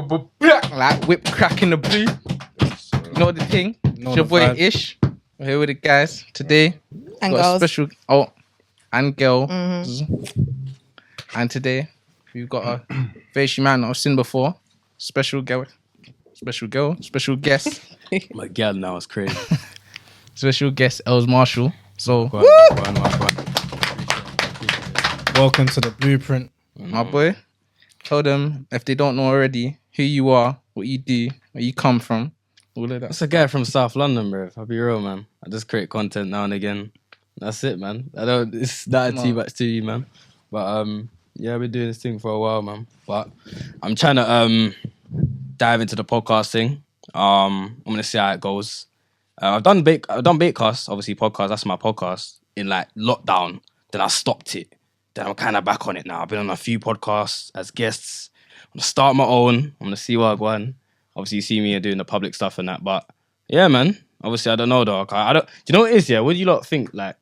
like whip crack in the blue. You know the thing? It's your boy Ish. We're here with the guys today. And got girls. a special and girl. And today we've got a face you might not have seen before. Special guest. My girl now is crazy. Special guest Els Marshall. So Go on. Welcome to the Blueprint. my boy, tell them if they don't know already who you are, what you do, where you come from, all of that. That's a guy from South London, bro. I'll be real, man. I just create content now and again. That's it, man. It's not too much to you, man. But yeah, I've been doing this thing for a while, man. But I'm trying to dive into the podcast thing. I'm gonna see how it goes. I've done Baitcast, obviously podcast. That's my podcast in like lockdown. Then I stopped it. Then I'm kind of back on it now. I've been on a few podcasts as guests. I'm gonna start my own. I'm gonna see what I go on. Obviously, you see me doing the public stuff and that. But yeah, man. Obviously, I don't know, though. I don't. Do you know what it is? Yeah. What do you lot think like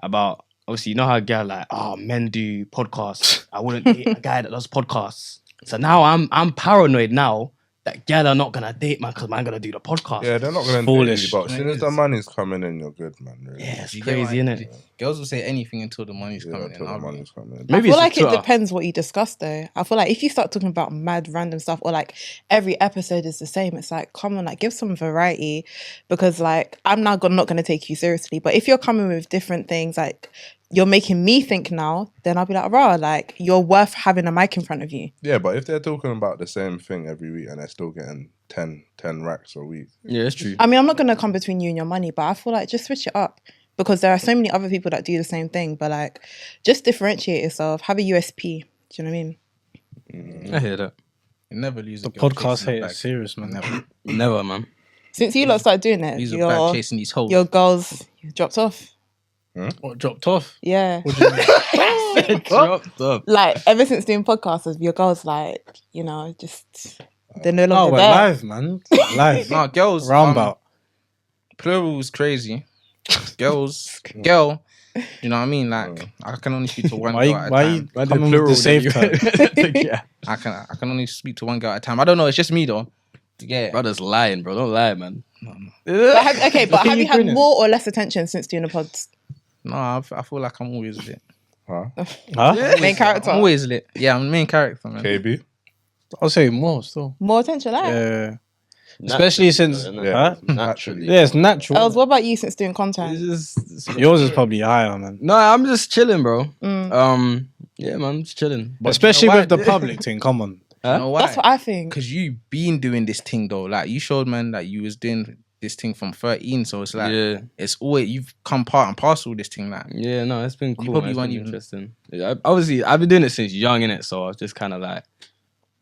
about? Obviously, you know how a guy like, men do podcasts. I wouldn't date a guy that does podcasts. So now I'm paranoid now that gal are not gonna date man because man gonna do the podcast. Yeah, they're not gonna date you, but as soon as the money's coming in, you're good, man. Really. Yeah, it's You crazy, get innit? Girls will say anything until the money's coming in. Until the money's coming in. Maybe I feel it's like it Twitter. depends what you discuss though. I feel like if you start talking about mad random stuff or like every episode is the same, it's like, come on, like give some variety because like I'm now not going to take you seriously. But if you're coming with different things, like you're making me think now, then I'll be like, rah, like you're worth having a mic in front of you. Yeah, but if they're talking about the same thing every week and they're still getting 10 racks a week. Yeah, it's true. I mean, I'm not going to come between you and your money, but I feel like just switch it up because there are so many other people that do the same thing, but like just differentiate yourself, have a USP. Do you know what I mean? I hear that. You never lose The a girl podcast chasing hate a is bag. serious, man. Never, man. Since you lot started doing it, He's a bag chasing these hoes. your girls dropped off. What, dropped off? Yeah. What do you mean? Dropped up. Like ever since doing podcasts, your girls like, you know, just they're no No, longer we're there. live, man. Live. No, girls. Roundabout. Plural is crazy. Girls, girl. You know what I mean? Like I can only speak to one girl at a time. Why coming with the safe time? Yeah. I can only speak to one girl at a time. I don't know. It's just me though. Yeah. Brother's lying, bro. Don't lie, man. But have you had grinning? more or less attention since doing the pods? No, I feel like I'm always lit. Huh? Huh? Main character. I'm always lit. Yeah, I'm the main character, man. KB? I'll say more still. More attention, like. Yeah. Especially since... Yeah. Huh? Naturally. Yeah, it's natural. Els, what about you since doing content? Yours is probably higher, man. No, I'm just chilling, bro. Mm. Yeah, man, I'm just chilling. But Especially you know with the why? public thing, come on. You know why? That's what I think. Because you been doing this thing though. Like you showed man that you was doing this thing from 13. So it's like Yeah. it's always you've come part and parcel of this thing. Like Yeah, no, it's been cool. probably Man. It's weren't been even- interesting. Yeah, obviously, I've been doing it since young, innit? So I was just kind of like,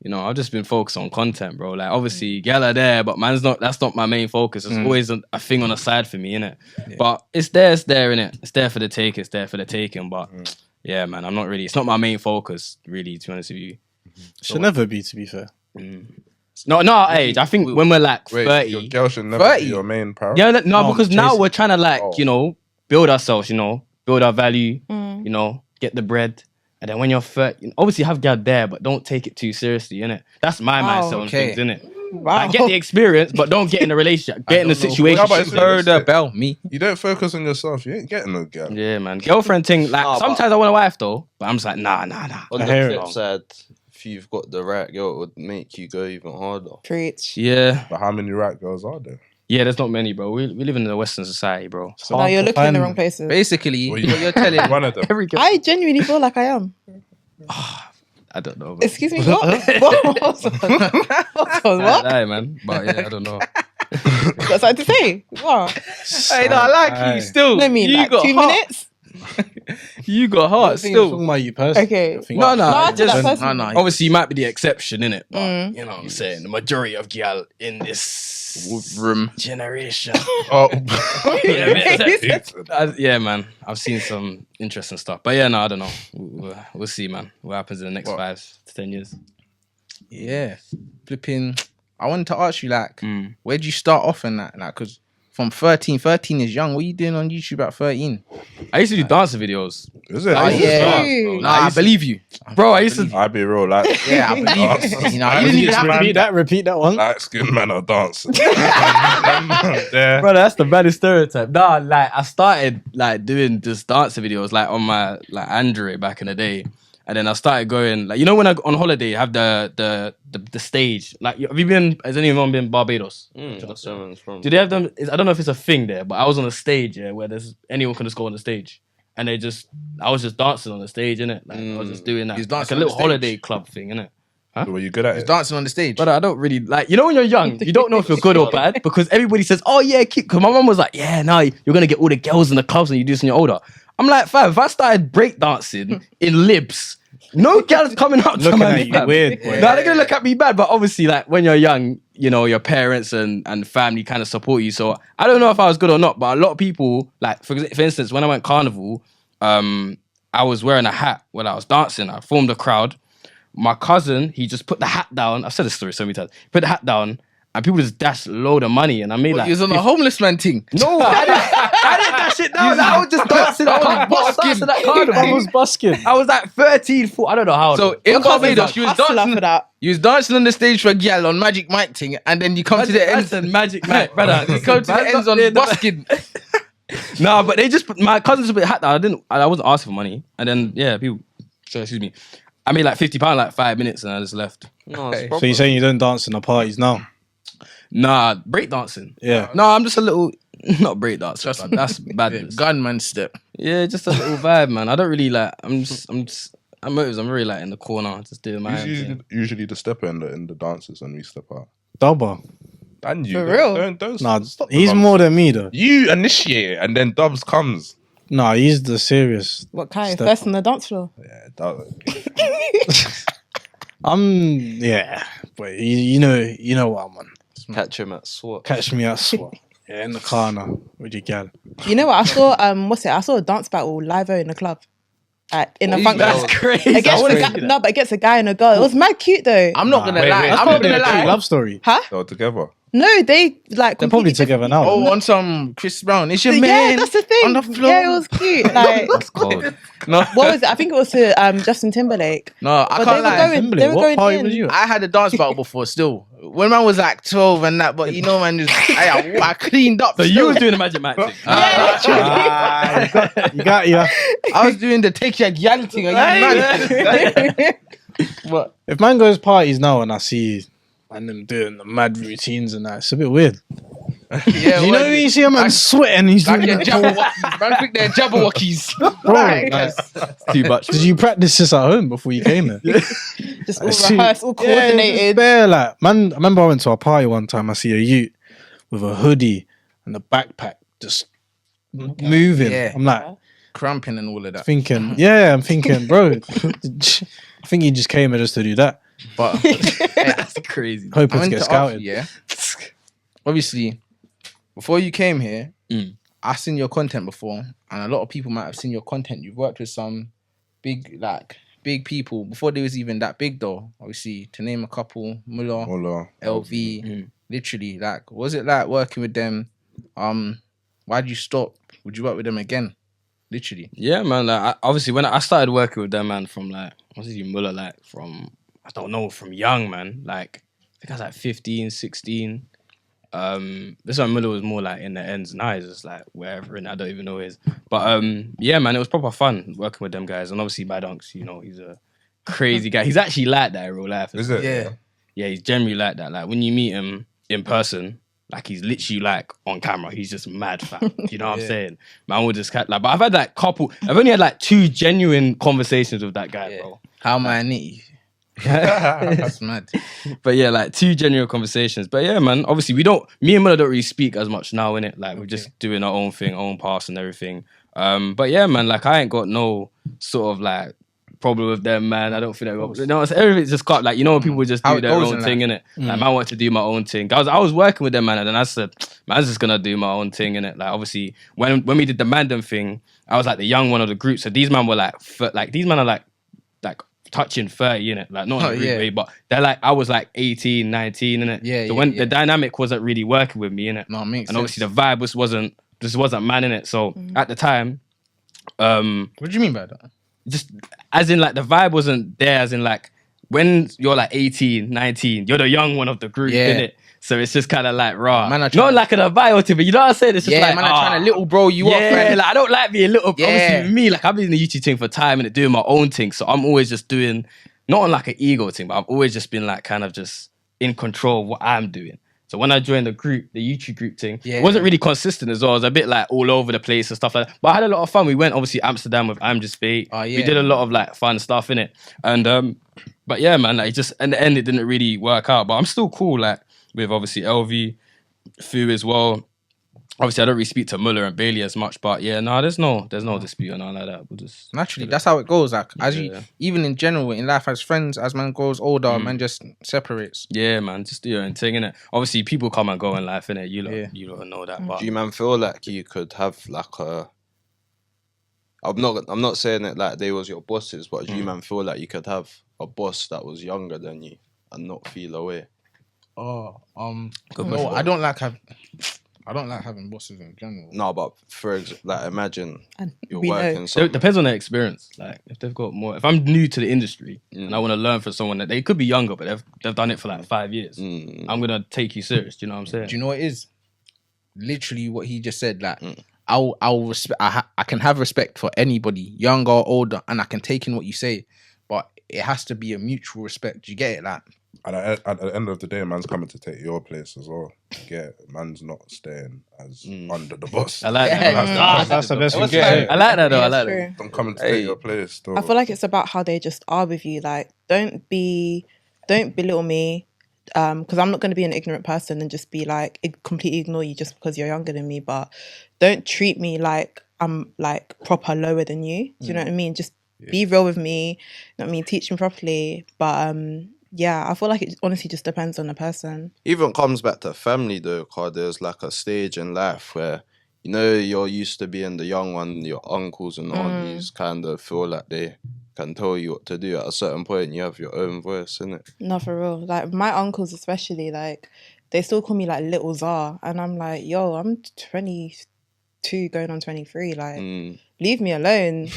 you know, I've just been focused on content, bro. Like, obviously, gal are there, but that's not my main focus. It's always a thing on the side for me, innit? Yeah. But it's there, innit? It's there for the take, it's there for the taking. But yeah, man, it's not my main focus, really, to be honest with you. Should never be, to be fair. No, our age. I think when we're like Wait, 30. your girl should never 30? be your main priority. Yeah, no, because now Jason. we're trying to like, you know, build ourselves, you know, build our value, Mm. you know, get the bread. And then when you're 30, obviously have gal there, but don't take it too seriously, innit? That's my Wow. mindset on Okay. things, innit? Wow. Like, get the experience, but don't get in a relationship. Get in a don't know. situation. Yeah, but it's heard about me. You don't focus on yourself, you ain't getting no girl. Yeah, man. Girlfriend thing, like, Nah, but- sometimes I want a wife, though, but I'm just like, nah. On I the hear flip it. side, if you've got the right girl, it would make you go even harder. Preach. Yeah. But how many rat girls are there? Yeah, there's not many, bro. We live in a Western society, bro. No, you're looking in the wrong places. Basically, Well, what you're telling one of them. Every girl. I genuinely feel like I am. I don't know, man. Excuse me, what? What? Lie, man. But yeah, I don't know. Got something to say? What? Hey, no, I like Aye. you still. Let me you like got 2 heart. minutes. You got heart Talking still. about you personally. Okay. I think- No, No, I took that just, personally. No. obviously, you might be the exception, innit? But, Mm. you know what I'm saying? The majority of gal in this Room. generation. Oh. Yeah, man. I've seen some interesting stuff. But yeah, no, I don't know. We'll see, man. What happens in the next 5 to 10 years. Yeah. Flipping. I wanted to ask you, like, Mm. where'd you start off in that? Like, because from 13. 13 is young. What are you doing on YouTube at 13? I used to do dancing videos. Is it? I used to yeah. dance, bro. Nah, I believe you. Bro, I used to. I'd be real, like, Yeah, I believe you. You know, I you didn't even just have to. Repeat that one. light skin man are dancing. There. Bro, that's the baddest stereotype. Nah, like I started like doing just dancing videos like on my like Android back in the day, and then I started going like, you know, when I go on holiday, I have the stage. Like, have you been? Has anyone been Barbados? That's where I'm from. Do they have them? I don't know if it's a thing there, but I was on a stage, yeah, where anyone can just go on the stage, and I was just dancing on the stage, innit? Like I was just doing that, He's like a dancing on little the stage? holiday club thing, innit? Were you good at He's it? dancing on the stage. But I don't really like, you know, when you're young, you don't know if you're good or bad because everybody says, oh yeah, keep. Because my mum was like, yeah, no, you're gonna get all the girls in the clubs and you do this when you're older. I'm like, fam, if I started breakdancing in Libs, no girls coming up to Looking my at you weird, boy. No, they're gonna look at me bad. But obviously, like when you're young, you know, your parents and family kind of support you. So I don't know if I was good or not, but a lot of people, like for instance, when I went carnival, I was wearing a hat when I was dancing. I formed a crowd. My cousin, he just put the hat down. I've said this story so many times. Put the hat down, and people just dashed a load of money, and I made like. He was on a homeless man thing. No, I didn't dash it down. I was just dancing. I was dancing at carnival. I was busking. I was like 13, 14, I don't know how old. So in Barbados, you was Hustler dancing. for that. You was dancing on the stage for a gal on Magic Mike thing, and then you come to the ends. Magic Mike, brother. You come to the ends on busking. No, but they just put my cousins just put the hat down. I wasn't asking for money, and then people. So excuse me. I made like £50 like 5 minutes, and I just left. No, it's Okay. proper. So you're saying you don't dance in the parties now? Nah, breakdancing. Yeah. No, I'm just a little not breakdancer. But that's badness. Gunman step. Yeah, just a little vibe, man. I don't really like. I'm really like in the corner, just doing my own thing. Usually the stepper in the dances when we step out. Dubber. And you For real? don't Nah, stop the he's bumps. more than me though. You initiate it and then Dubs comes. Nah, he's the serious. What kind? Step First on the dance floor. Yeah, Yeah, but you know what I'm on. Catch him at S.W.A.T. Catch me at S.W.A.T. Yeah, in the car now with your gal. You know what? I saw I saw a dance battle live in the club. In a function. That's crazy. Against I a wanna guy, see that. no, but against a guy and a girl. It was mad cute though. I'm not gonna lie. That's I'm not probably gonna a cute lie. love story. they're together. No, they like They're probably completely together now. Oh, on some Chris Brown. It's your Yeah, man. that's the thing. On the floor. Yeah, it was cute. Like, That's cold. No, what was it? I think it was to Justin Timberlake. no, I But can't lie. they were What going party in. was you at? I had a dance battle before still. When man was like 12 and that, but you know, man, I cleaned up. So you still. was doing the magic match thing. You got ya. I was doing the take your gal thing. Are you mad? What? If man goes parties now and I see and them doing the mad routines and that, it's a bit weird. Yeah, You know when you see a man sweating, he's Like doing they're that. Jabberwockies. Man, think they're Jabberwockies. Bro, Like, like, Too much. did you practice this at home before you came here? Just all I see- rehearsed, all Yeah, it's coordinated. bare, like, man, I remember I went to a party one time. I see a youth with a hoodie and a backpack just moving. Yeah. I'm like cramping and all of that. thinking, I'm thinking, bro, I think he just came here just to do that. But That's crazy. I Hoping to meant get to scouted. ask you, yeah. Obviously, before you came here, I seen your content before, and a lot of people might have seen your content. You've worked with some big people before they was even that big, though. Obviously, to name a couple, Mular, LV, literally. Like, what was it like working with them? Why'd you stop? Would you work with them again? Literally. Yeah, man. Like, obviously, when I started working with them, man, from like, what's his name, Mular, like, from, I don't know, from young, man. Like, I think I was like 15, 16. This one Mular was more like in the ends. Now he's just like wherever, and I don't even know who he is. But yeah, man, it was proper fun working with them guys. And obviously, Badunks, you know, he's a crazy guy. He's actually like that in real life. Is it? Yeah. Yeah, he's generally like that. Like when you meet him in person, like he's literally like on camera, he's just mad fat. You know what I'm saying? Man would just like, but I've had like I've only had like 2 genuine conversations with that guy, bro. How am I need? That's mad. But yeah, like 2 genuine conversations. But yeah, man, obviously me and Muller don't really speak as much now, innit? Like we're just doing our own thing, own paths and everything. But yeah, man, like I ain't got no sort of like problem with them, man. I don't think everything's just got like, you know, when people just How do it their goes own in thing, innit? Like, man, want to do my own thing. I was working with them, man, and then I said, man, I'm just gonna do my own thing, innit? Like, obviously, when we did the Mandem thing, I was like the young one of the group. So these men were like these men are like touching 30, innit? Like, not in a rude yeah. way, but they're like, I was like 18, 19, innit? Yeah, so yeah, when yeah. the dynamic wasn't really working with me, innit? No, it makes And obviously sense. the vibe wasn't man, innit? So at the time, What do you mean by that? just as in like the vibe wasn't there, as in like when you're like 18, 19, you're the young one of the group, Yeah. innit? So it's just kind of like raw. Man are Not trying- like an bio to me, you know what I'm saying? It's just Yeah, like, man, I'm trying to little bro you yeah, up, man. like I don't like being little. Yeah. Obviously, with me, like I've been in the YouTube thing for time and doing my own thing, so I'm always just doing not on like an ego thing, but I've always just been like kind of just in control of what I'm doing. So when I joined the group, the YouTube group thing, Yeah. it wasn't really consistent as well. It was a bit like all over the place and stuff like that. But I had a lot of fun. We went obviously Amsterdam with S.W.A.T. Oh, yeah. We did a lot of like fun stuff in it, and but yeah, man, like just in the end, it didn't really work out. But I'm still cool, like with obviously LV, Fu as well. Obviously, I don't really speak to Mular and Bailey as much, but yeah, no, there's no dispute or nothing like that. We'll just Naturally, that's how it goes. Like as you, Yeah. even in general in life, as friends, as man grows older, man just separates. yeah, man, just do your own thing, innit? Obviously, people come and go in life, innit? You Yeah. don't know that, but Do you man feel like you could have like a? I'm not saying it like they was your bosses, but do you man feel like you could have a boss that was younger than you and not feel away? Oh, Good no, question. I don't like having bosses in general. No, but like imagine And you're we know. working. So it depends on their experience. Like if they've got more, if I'm new to the industry and I want to learn from someone that they could be younger, but they've done it for like 5 years, I'm gonna take you serious. Do you know what I'm saying? Do you know what it is? Literally what he just said. Like I'll respect. I can have respect for anybody, younger or older, and I can take in what you say, but it has to be a mutual respect. Do you get it? Like And at the end of the day, man's coming to take your place as well. Yeah, man's not staying as under the boss. I like Yeah. that. That's the best we I get. like that though. Yeah, I it's like true. that. I'm coming to Hey. take your place. Though. I feel like it's about how they just are with you. Like, don't belittle me, because I'm not going to be an ignorant person and just be like completely ignore you just because you're younger than me. But don't treat me like I'm like proper lower than you. Do you know what I mean? Just be real with me. You know what I mean? Teach me properly. But yeah, I feel like it honestly just depends on the person. Even comes back to family though, cause there's like a stage in life where you know you're used to being the young one, your uncles and aunties kind of feel like they can tell you what to do. At a certain point, you have your own voice, innit? No, for real. Like my uncles especially, like they still call me like Little Czar, and I'm like, yo, I'm 22 going on 23. Like, leave me alone.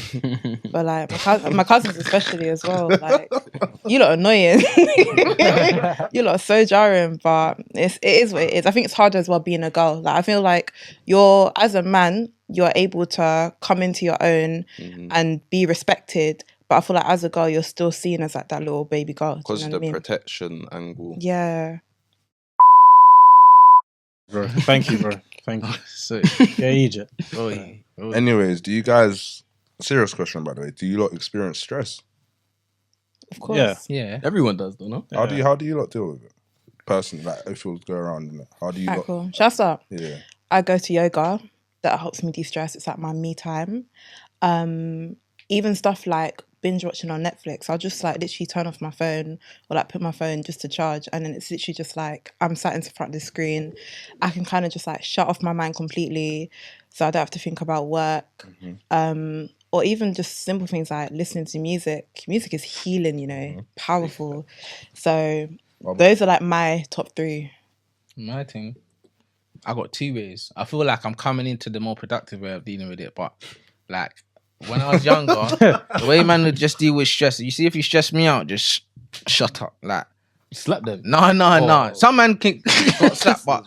But like my cousins especially as well. Like, you lot are annoying. You lot are so jarring. But it is what it is. I think it's harder as well being a girl. Like I feel like as a man, you're able to come into your own and be respected. But I feel like as a girl, you're still seen as like that little baby girl. Because you of know the what I mean? protection angle. Yeah. Bro. Thank you, bro. Thank you. so. Yeah, Egypt. Anyways, do you guys? Serious question, by the way. Do you lot experience stress? Of course. Yeah. Yeah. Everyone does, though, no? How do you lot deal with it? Personally, like if it was go around, innit? How do you Alright, lot? cool. Shut up. Yeah. I go to yoga. That helps me de-stress. It's like my me time. Even stuff like binge watching on Netflix, I'll just like literally turn off my phone or like put my phone just to charge, and then it's literally just like I'm sat in front of the screen. I can kind of just like shut off my mind completely, so I don't have to think about work. Or even just simple things like listening to music. Music is healing, you know, powerful. So those are like my top 3. My thing, I got 2 ways. I feel like I'm coming into the more productive way of dealing with it, but like when I was younger, the way man would just deal with stress. You see, if you stress me out, just shut up. Like, Slap them. no. Some man can got slapped, but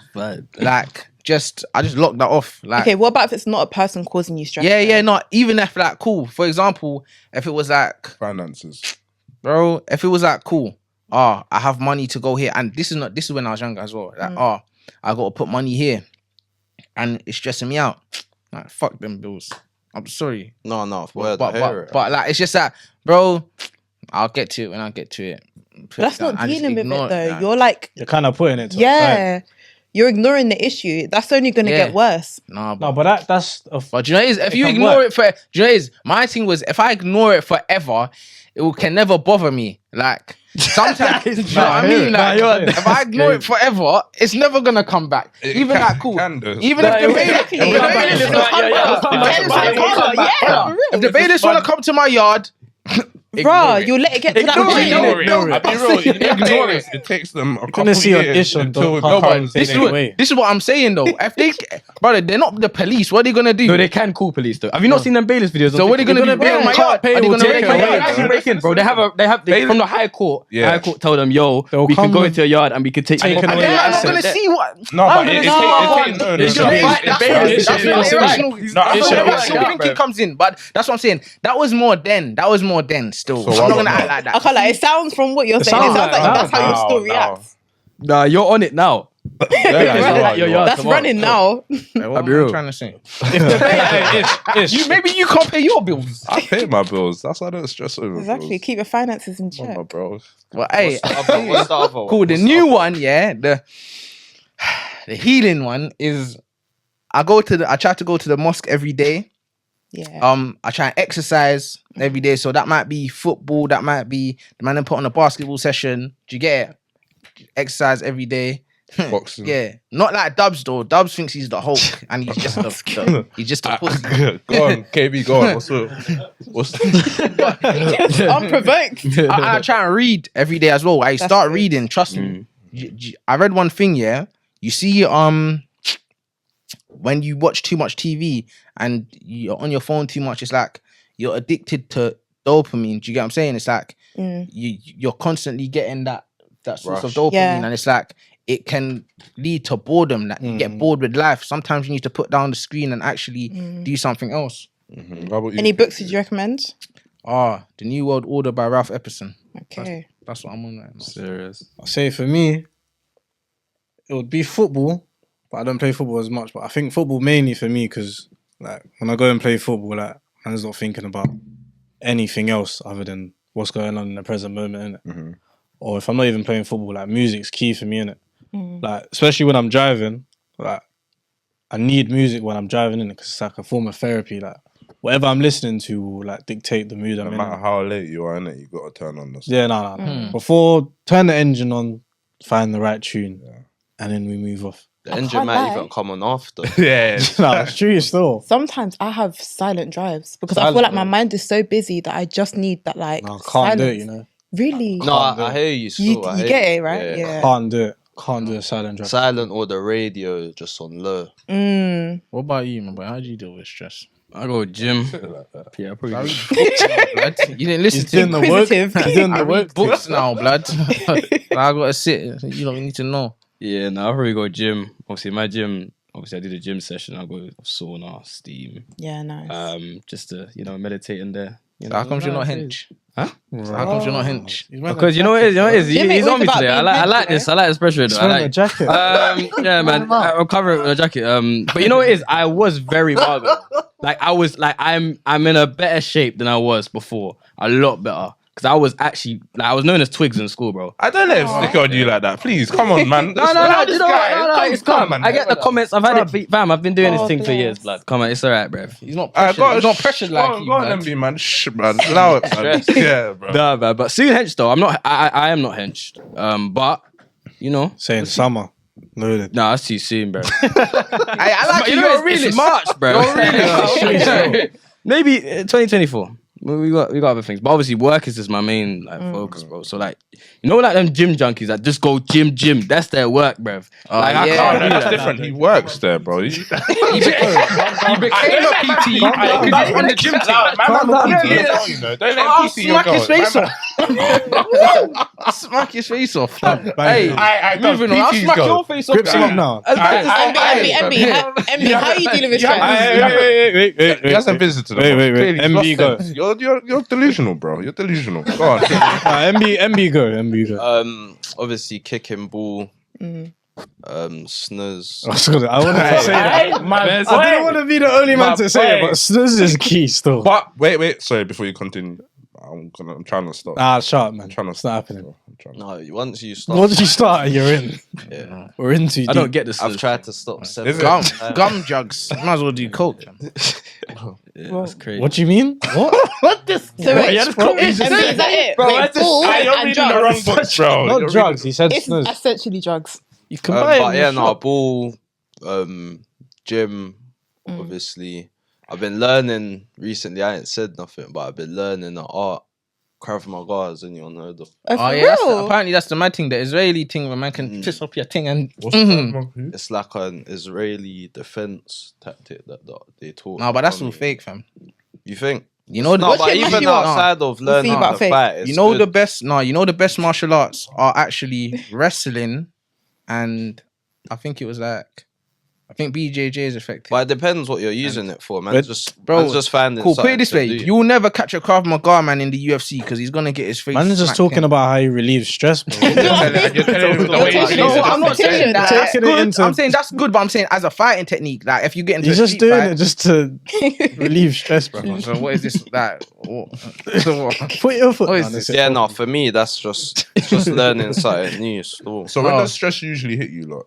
like, I just lock that off. Like, Okay, what about if it's not a person causing you stress? yeah, not even if like cool. For example, if it was like, Finances. bro, if it was like cool, I have money to go here, and this is when I was younger as well. Like, I got to put money here, and it's stressing me out. Like, fuck them bills. I'm sorry. No, word, But I hear it. like, it's just that, bro, I'll get to it when I get to it. But that's not dealing with it though. Like, You're like, You're kind of putting it to the side. yeah, you're ignoring the issue. That's only going to Yeah. get worse. nah, No, but that's But do you know what it is? If It you can ignore work. it do you know what it is? My thing was, if I ignore it forever, can never bother me. Like, sometimes, you know what I mean? Like, if I ignore it forever, it's never gonna come back. Even that cool. Even if the bailiffs wanna come to my yard, if the bailiffs wanna come to my yard, Bruh, you'll let it get to that point. Ignore it. It takes them a couple gonna see on years Ish on until it Dot com. becomes This Anyway. is what I'm saying though. If they, brother, they're not the police. What are they gonna do? No, they can call police though. Have you not seen them bailiffs videos? So what are they gonna do? Break my yard? Are they gonna break my yard? Actually break in, bro. They have from the High Court. Yeah. High Court tell them, yo, They'll we can come go into your yard and we can take taking your away I'm not asset. gonna see what. No, but it That's takes. irrational. No, That's it where should- irrational thinking comes in. But that's what I'm saying. That was more then. Still, So I'm why not gonna not? act like that. I can't like. It sounds from what you're saying. It sounds sounds like like that's how your now, story now. reacts. Nah, you're on it now. Right. Your yard That's tomorrow. running now. What I'll am be I real. trying to say? Ish. You can't pay your bills. I pay my bills. That's why I don't stress over Exactly. bills. Keep your finances in Come on, check. bro. Well, hey, What's the other one? cool. The What's new other one, yeah, the healing one is. I try to go to the mosque every day. Yeah. I try and exercise every day. So that might be football. That might be the man that put on a basketball session. Do you get it? Exercise every day. Boxing. Yeah, not like Dubs though. Dubs thinks he's the Hulk and he's just he's just a pussy. Go on, KB, go on. What's Unprovoked. I try and read every day as well. I That's start good. reading. Trust me. I read one thing. Yeah, you see, when you watch too much TV and you're on your phone too much, it's like you're addicted to dopamine. Do you get what I'm saying? It's like you're constantly getting that source of dopamine, Yeah. and it's like it can lead to boredom. That you get bored with life. Sometimes you need to put down the screen and actually do something else. Any books would you recommend? The New World Order by Ralph Epperson. Okay. That's what I'm on right now. Serious. I'll say for me, it would be football, but I don't play football as much. But I think football mainly for me because, like, when I go and play football, like, I'm just not thinking about anything else other than what's going on in the present moment, innit? Or if I'm not even playing football, like, music's key for me, innit? Like, especially when I'm driving, like, I need music when I'm driving, innit? Because it's like a form of therapy, like. Whatever I'm listening to will like dictate the mood I'm No in. matter how late you are in it, you got to turn on the. Yeah, no. Before, turn the engine on, find the right tune, and then we move off. The I engine can't might lie. even come on after. Yeah. No, it's true still. Sometimes I have silent drives because I feel like my mind is so busy that I just need that like No, can't silence. do it, you know. Really? No, I hear you. Still, You I hear get it, right? Yeah. Can't do it. Can't do a silent drive. Silent or the radio just on low. What about you, man? How do you deal with stress? I go gym. Yeah, probably. Blood. You didn't listen He's to doing me. the work. Inquisitive. He's doing I the read work. books now, blood. I gotta sit. You don't need to know. Yeah, no, I probably go gym. Obviously, my gym. Obviously, I did a gym session. I go sauna, steam. Yeah, nice. Just to meditate in there. You So how comes you're not hench? Huh? So how comes you're not hench? Because you know what it is. Jim ain't He's on me always about today. I being like hench, this. you I like this pressure. He's Though. I wearing a like. jacket. Yeah, man. I'll cover it with a jacket. But you know what it is? I was very mager. Like I was like I'm in a better shape than I was before. A lot better. Because I was actually like I was known as Twigs in school, bro. I don't let him stick on you like that. Please, come on, man. No. You know what? No. It's calm. I get the comments. I've had it, fam. I've been doing this thing for bless. years, blood. Come on, it's alright, bruv. He's not pressured. He's not pressured like you, Go on, blood. MB, man. Shh, man. Allow it, man. Yeah, bro. Nah, man. But soon hench though. I'm not. I am not henched. But you know. Saying summer. Loaded. Nah, that's too soon, bro. I like you. You're really It's March, bro. Maybe 2024. We got other things, but obviously work is just my main like focus, bro. So like, you know, like them gym junkies that just go gym. That's their work, bro. Like I yeah. can't do That's that. different. He works there, bro. He became a PT on the gym team. Don't let PT your Smack his goal. face off. Smack his face off. Hey, moving on. I'll smack your face off. Grips him up now. MB, how are you dealing with stress? Wait. He hasn't visited. Wait. Clearly, he's MB lost go. it. You're delusional, bro. You're delusional. Go on. MB go. Obviously kicking ball. Snooze. I wanted to say that. I didn't want to be the only man to say it, but snooze is key still. But wait. Sorry, before you continue, I'm trying to stop. Shut up, man. I'm trying to It's not happening. No, once you stop. Once you start, you're in. Yeah. We're in too deep. I don't get this. I've tried to stop seven Is it? Gum, times. gum jugs. Might as well do coke. Yeah, that's crazy. What do you mean? What? So wait, Yeah, is that it? Bro, Wait, ball You're and reading the wrong drugs. book, bro. Not You're drugs. He said It's snooze. essentially drugs. You can buy But it. yeah, no, ball, gym, obviously. I've been learning recently. I ain't said nothing, but I've been learning the art Krav Maga, and you'll know the. Oh, for yeah, real? apparently that's the mad thing, the Israeli thing where man can piss off your thing and. What's the It's like an Israeli defense tactic that they taught. No, but that's on all you. fake, fam. You think? You know, No, What but shit even martial arts? outside of learning about to fake? fight, it's you know good. the best. No, you know the best martial arts are actually wrestling, and I think it was like, I think BJJ is effective. But it depends what you're using it for, man. But- Man's just finding. Cool. Put it this way: something to do. you will never catch a Krav Maga man in the UFC because he's gonna get his face. Man is just smacked talking in. about how he relieves stress, bro. You're telling him the way he No, sees No, it. I'm not saying that. Taking That's it good. into- I'm saying that's good, but I'm saying as a fighting technique, like if you get into He's a just street doing fight, it just to relieve stress, bro. So what is this? Like, so what? Put your foot What is down. this? That's it. Yeah, no, for me that's just learning something new. Still. So when Oh. does stress usually hit you, lot?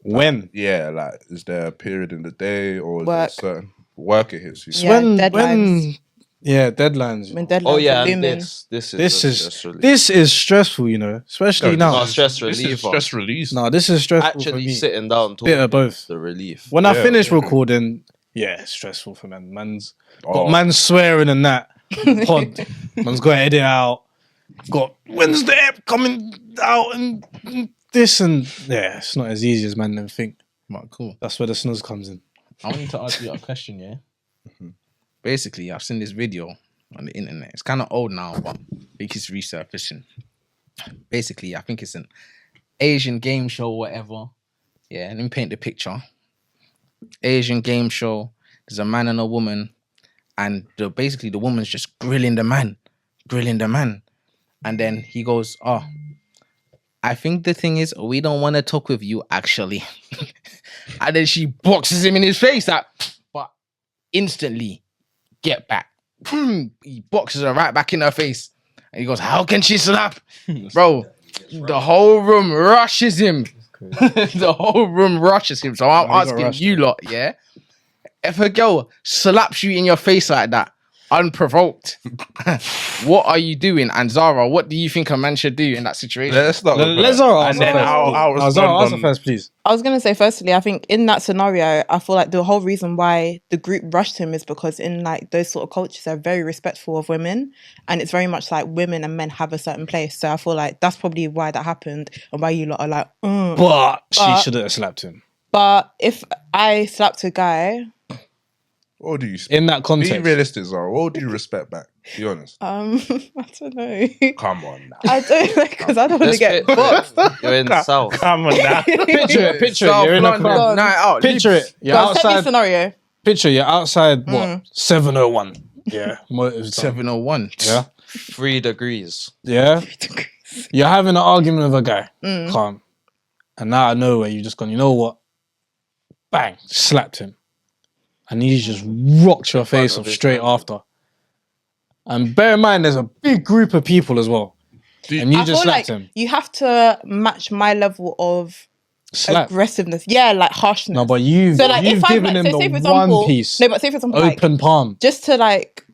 When? Yeah, like is there a period in the day or is Work. it certain work it hits you? Yeah, when? deadlines. Yeah, deadlines. When deadlines Oh yeah, are and looming. this This a is stress relief. this is stressful, you know, especially No, now. not stress This is reliever. stress release. No, this is stressful for Actually me. sitting down Bit talking of both. the relief. When I Yeah, finish yeah. recording, yeah, it's stressful for man. Man's Oh. got man's swearing and that pod. Man's got to edit out. Got when's the app coming out and this and yeah, it's not as easy as man them think. Right, cool. That's where the snooze comes in. I wanted to ask you a question, yeah? Basically, I've seen this video on the internet. It's kind of old now, but I think it's resurfacing. Basically, I think it's an Asian game show, whatever. Yeah, let me paint the picture. Asian game show. There's a man and a woman, and basically the woman's just grilling the man. And then he goes, "Oh, I think the thing is, we don't want to talk with you, actually." And then she boxes him in his face, but instantly, get back. He boxes her right back in her face. And he goes, "How can she slap?" Bro, the whole room rushes him. The whole room rushes him. So I'm Why you got asking rushed, you lot, yeah? If a girl slaps you in your face like that, unprovoked, what are you doing? And Zara, what do you think a man should do in that situation? Let's start with Let's her. Zara And answer then first. I'll respond Zara, answer on- first, please. I was gonna say, firstly, I think in that scenario, I feel like the whole reason why the group rushed him is because in like those sort of cultures, they're very respectful of women, and it's very much like women and men have a certain place. So I feel like that's probably why that happened, and why you lot are like, But she But- should have slapped him. But if I slapped a guy, What do you In that be context. realistic, Zara? What do you respect back? Be honest. I don't know. Come on now. I don't because I don't want to get boxed. You're in the south. Come on now. Picture it, South you're in a London, club. night out. Picture Libs. it. You're Go on, set me a outside. scenario. Picture you're outside. What? 701. Yeah. Motives done. 701. Yeah. 3 degrees. Yeah. You're having an argument with a guy. Calm. And out of nowhere, you just gone, you know what? Bang. Slapped him. And he just rocked your face off straight after. And bear in mind, there's a big group of people as well. And you I just feel slapped like him. you have to match my level of Slap. aggressiveness. Yeah, like harshness. No, but you've So like, if I'm given like, him so say the for example, one piece. no, but say for example, like, Open palm. just to like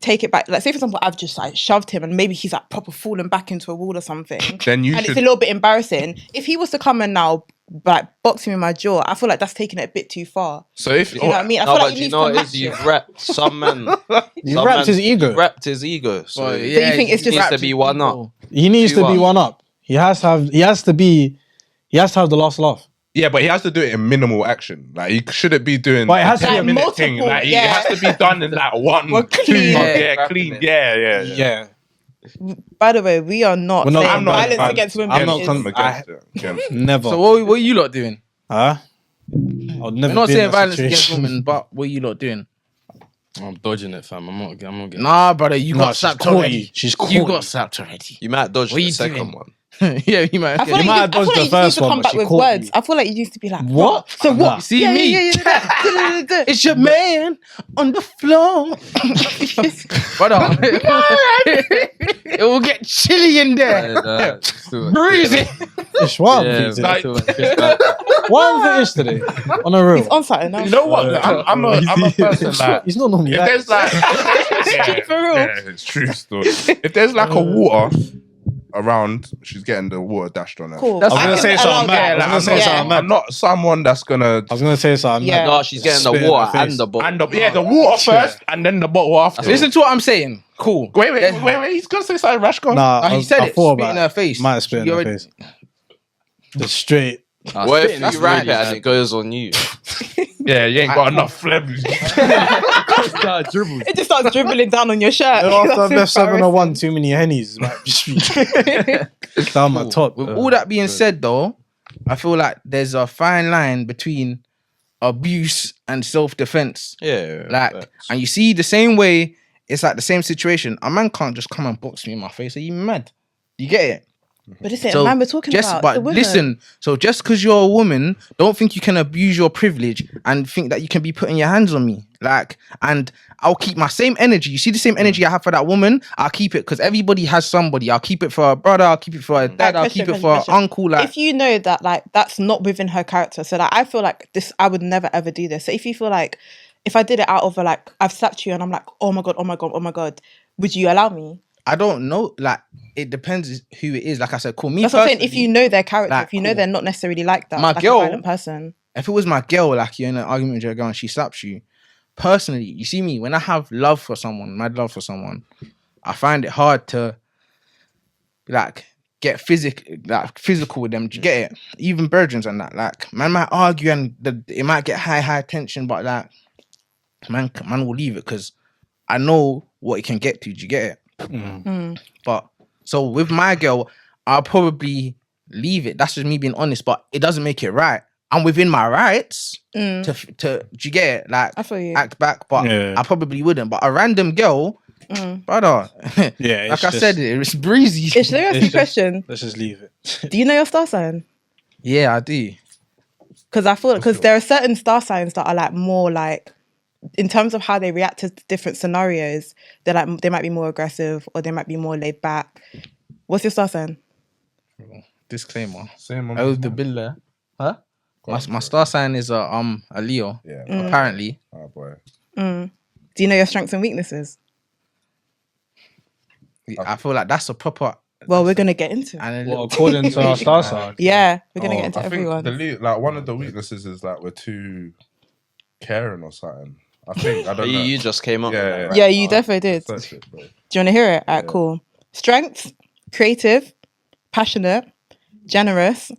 take it back. Like say for example, I've just like shoved him, and maybe he's like proper falling back into a wall or something. Then you and should. it's a little bit embarrassing. If he was to come and now like box me in my jaw, I feel like that's taking it a bit too far. So if You know what I mean? I No, feel but like you you need know to what it is? match You've it. wrapped some men. You some wrapped men his ego. Wrapped his ego. So But you think it's he just needs to wrapped be one up. He needs to be 2-1. one up. He has to have the last laugh. Yeah, but he has to do it in minimal action. Like he shouldn't be doing But it has to the be 10-minute multiple, thing. Like he yeah. has to be done in that one, Well, 2, clean. yeah, clean, yeah. Yeah. By the way, we are not We're not- saying I'm not- violence I'm- against women. I'm not is- con- Against it, against it. Never. So what are you lot doing? Huh? I'll never I'm not be in saying that violence against situation. women, but what are you lot doing? I'm dodging it, fam. I'm not getting. Nah, brother, you No, got she's slapped caught already. you. She's caught You you. got slapped already. You might dodge What are the you second doing? one. Yeah, you might. I feel like might have I feel dodged like the you first used to one, come but back she with caught words. you. I feel like you used to be like, What? So Nah. what? See Yeah, me? Yeah, yeah. It's your man on the floor. Brother, it will get chilly in there. Breezy. Ish, what Yeah, happened today? What happened to Ish today? On a real. He's on Saturday now. You know what? I'm a person like. He's not normally If like there's like, yeah, For real. yeah, it's true. Still. If there's like a water around, she's getting the water dashed on her. Cool. That's I was gonna I say can something allow mad. that. I was gonna say Yeah. something mad. I'm not someone that's gonna. I was gonna say something Yeah. mad. No, she's getting Spit the in water her face. and the bottle. And the water first, and then the bottle after. Listen to what I'm saying. Cool. Wait. He's gonna say something rash. Go on. Nah, He said it. thought Spit in her face. Might have spit in You her already- face. Just straight. What if you rap it and it goes on you? Yeah, you ain't got enough phlegm. It just starts dribbling down on your shirt. After That's Beth 701, embarrassing. too many hennies. Like, just down my top. With all that being said, though, I feel like there's a fine line between abuse and self-defense. Yeah. Like, and you see the same way, it's like the same situation. A man can't just come and box me in my face. Are you mad? You get it? But listen, man, we're talking about the women. Listen, so just because you're a woman, don't think you can abuse your privilege and think that you can be putting your hands on me. Like, and I'll keep my same energy. You see the same energy I have for that woman? I'll keep it because everybody has somebody. I'll keep it for a brother. I'll keep it for a dad. I'll keep it for an uncle. Like, if you know that, like, that's not within her character. So, like, I feel like this, I would never ever do this. So, if you feel like, if I did it out of like, I've slapped you and I'm like, oh my God, would you allow me? I don't know. Like, it depends who it is. Like I said, cool. Me That's what I'm saying. personally, If you know their character, like, if you know they're not necessarily like that, My like girl- a violent person. if it was my girl, like you're in an argument with your girl and she slaps you, personally, you see me, when I have love for someone, mad love for someone, I find it hard to like get physical with them. Do you get it? Even virgins and that. Like, man might argue and it might get high tension, but like man will leave it because I know what it can get to. Do you get it? But so with my girl, I'll probably leave it. That's just me being honest, but it doesn't make it right. I'm within my rights to do you get it? Like, I feel you. act back, but Yeah. I probably wouldn't. But a random girl, brother, Yeah, like I said, it's breezy. Let me ask you a question. Let's just leave it. Do you know your star sign? Yeah, I do. Because I feel because there are certain star signs that are like more like, in terms of how they react to different scenarios, they're like they might be more aggressive or they might be more laid back. What's your star sign? Disclaimer. Same on I was the biller. Huh? My star sign is a Leo. Yeah. Apparently. Oh boy. Do you know your strengths and weaknesses? I feel like that's a proper. Well, we're gonna get into it. And Well, according to our star sign. Yeah, we're gonna get into I think everyone. like one of the weaknesses is like we're too caring or something. I think I don't know. You just came up with that, right? Yeah, you definitely did. Do That's it, bro. you want to hear it? Alright, cool. Strengths: creative, passionate, generous,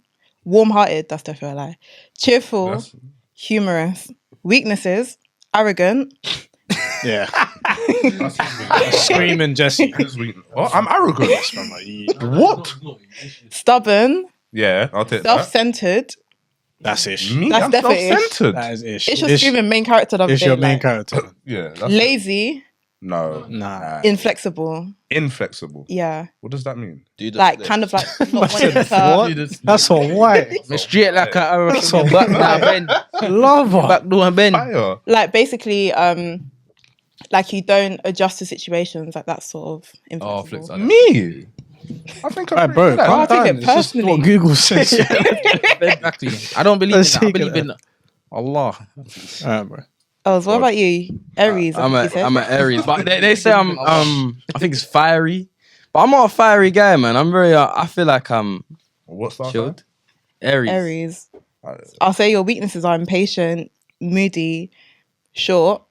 warm-hearted. That's definitely a lie. Cheerful, That's- humorous. Weaknesses: arrogant. Yeah. that's his weakness. Screaming Jesse. His weakness. Oh, I'm arrogant. I'm like, What? Stubborn, Yeah, I'll take that. self-centered. that's ish. Me, That's I'm definitely ish. self-centered. That is ish. It's your screaming main character of the It's day. your main like, character. Yeah, that's lazy, no, Nah. inflexible. inflexible. Yeah, What does that mean? Do the like flip. kind of like not wanting to. What? That's all white. straight like a That's all back door bend. Lava. Back door and bend. Fire. Like basically, like you don't adjust to situations, like that sort of Oh, inflexible. flips. Me? I think I'm Right, bro, pretty good at calm that. take down. it It's just personally. what Google says. Exactly. I don't believe in Let's that. I take believe it. in Allah. Alright, bro. Oh, so what about you? Aries. I I'm think you a said. Aries, but they say I'm I think it's fiery, but I'm not a fiery guy, man. I'm very I feel like I'm What's that? chilled. Aries. Aries. I'll say your weaknesses are impatient, moody, short,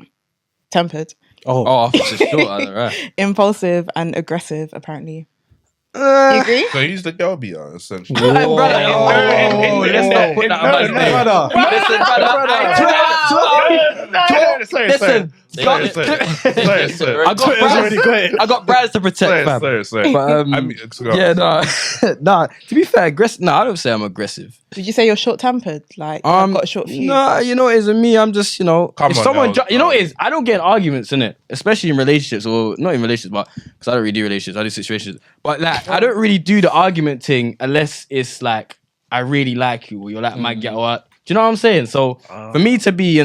tempered, Oh, Oh, I thought it's short, right? impulsive, and aggressive. Apparently, you agree? So he's the girl beater, essentially. Oh, let's not put that on my name. Listen, I got brands to protect, fam. Sorry. But I mean, yeah, no, nah. To be fair, aggressive. No, I don't say I'm aggressive. Would you say you're short tempered? Like I've got a short fuse. No, you know what it is with me. I'm just, Come if on someone, now, you know what it is. I don't get in arguments in it, especially in relationships or not in relationships, but because I don't really do relationships, I do situations. But like, I don't really do the argument thing unless it's like I really like you or you're like my girl. Do you know what I'm saying? So for me to be,